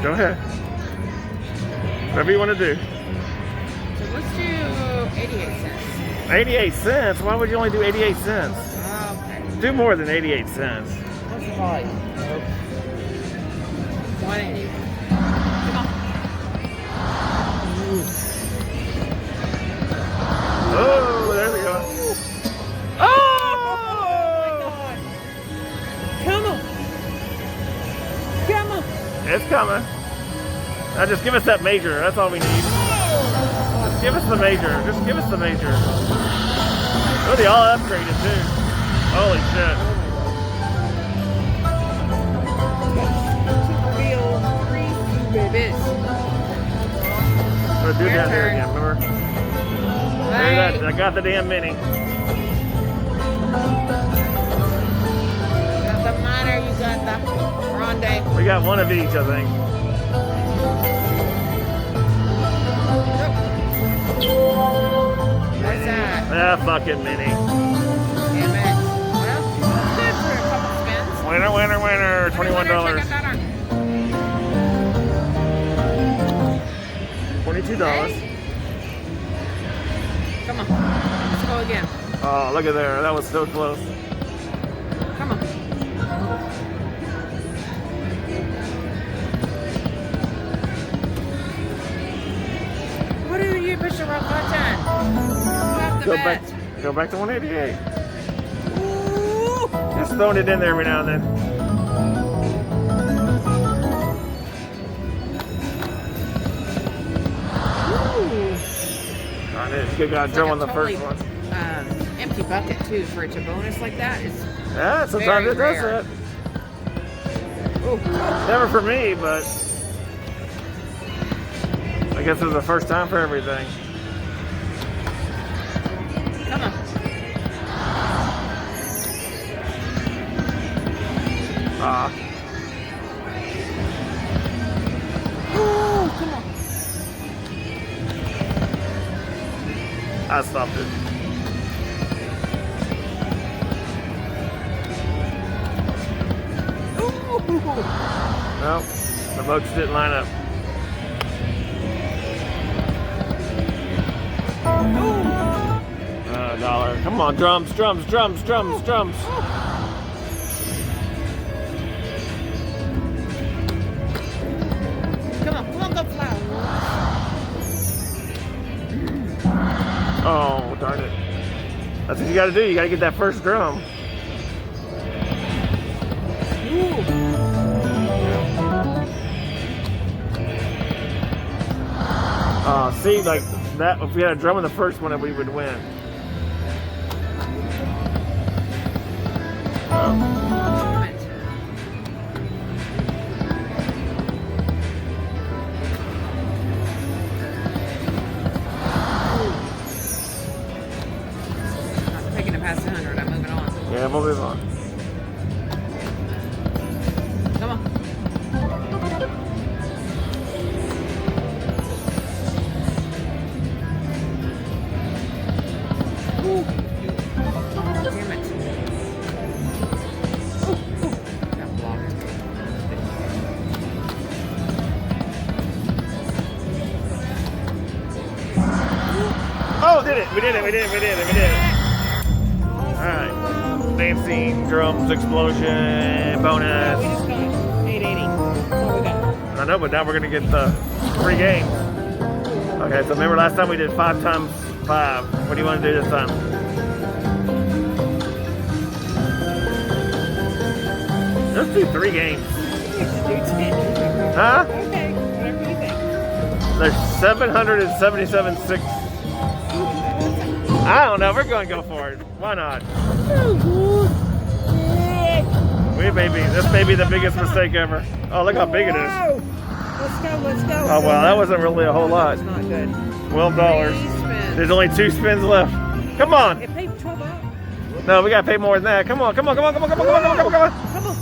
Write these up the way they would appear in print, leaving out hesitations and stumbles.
Go ahead. Whatever you want to do. So let's do 88 cents. 88 cents? Why would you only do 88 cents? Okay. Do more than 88 cents. What's the volume? 180. Come on. Oh, there we go. Oh! Come on. Come on. It's coming. Now just give us that major. That's all we need. Just give us the major. Just give us the major. Oh, they all upgraded too. Holy shit. Real free babies. We'll do it down here again, remember? There that, I got the damn mini. You got the minor, you got the grande. We got one of each, I think. What's that? Ah, fucking mini. Damn it. Well, good for a couple spins. Winner, winner, winner. $21. Check out that $22. Hey. Come on. Let's go again. Oh, look at there. That was so close. Come on. What do you push the wrong button? Go back to 188. Ooh. Just throwing it in there every now and then. Darn it, good God, Joe on the first one. Empty bucket too for it to bonus like that is Yeah, sometimes it does rare. that. Ooh. Never for me, but I guess it was the first time for everything. Come on. Ah. Ooh, come on. I stopped it. Ooh. Nope, the boats didn't line up. $1. Come on, drums, drums, drums, drums, drums. Come on, go fly. Oh, darn it. That's what you gotta do. You gotta get that first drum. See, like that, if we had a drum in the first one, we would win. Not taking it past 100, I'm moving on. Yeah, we'll move on. Come on. Ooh. Damn it. Ooh. Got blocked. Oh, did it! We did it! We did it! We did it! We did it! All right. Dancing, drums, explosion, bonus. We just got 880. That's all we got. I know, but now we're gonna get the 3 games. Okay, so remember last time we did 5 times 5. What do you want to do this time? Let's do 3 games. Huh? Okay, whatever you think. There's 777.6. I don't know. We're going to go for it. Why not? This may be the biggest mistake ever. Oh, look how big it is. Let's go, let's go. Oh, well, that wasn't really a whole lot. That's not good. $12. There's only 2 spins left. Come on. It paid 12 out. No, we got to pay more than that. Come on, come on, come on, come on, come on, come on, come on, come on. Come on.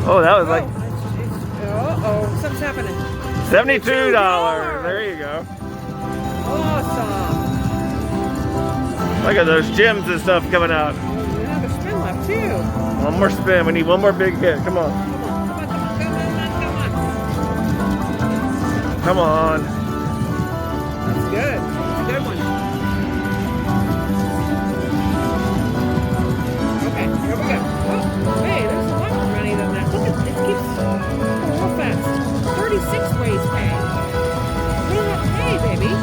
Oh, that was like Uh-oh, something's happening. $72. There you go. Awesome. Look at those gems and stuff coming out. We have a spin left too. One more spin. We need one more big hit. Come on. Come on, come on, come on, come on, come Come on. That's good. That's a good one. Okay, here we go. Oh, hey, there's a lot more money than that. Look at this. Keeps going real fast. 36 ways pay. What does that pay, baby? I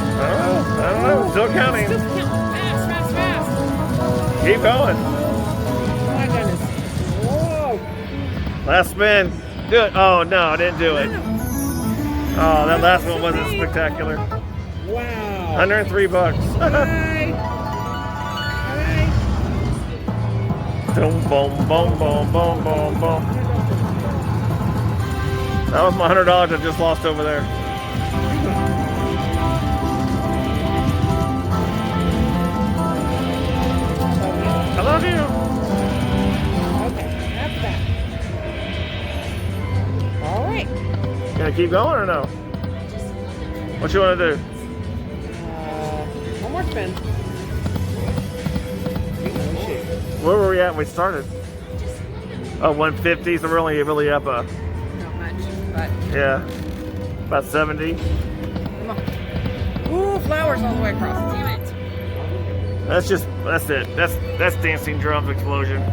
don't know. Still counting. Still counting. Fast, fast, fast. Keep going. Oh my goodness. Whoa. Last spin. Do it. Oh no, I didn't do it. Oh, that last one wasn't spectacular. Wow. 103 bucks. Bye. Bye. Boom, boom, boom, boom, boom, boom, boom. That was my $100 I just lost over there. I love you. Okay, that's that. All right. Gonna keep going or no? What you want to do? One more spin. Where were we at when we started? Oh, 150, so we're only really up Not much, but yeah, about 70. come on. Ooh, flowers all the way across. Damn it. That's it. That's dancing drums explosion.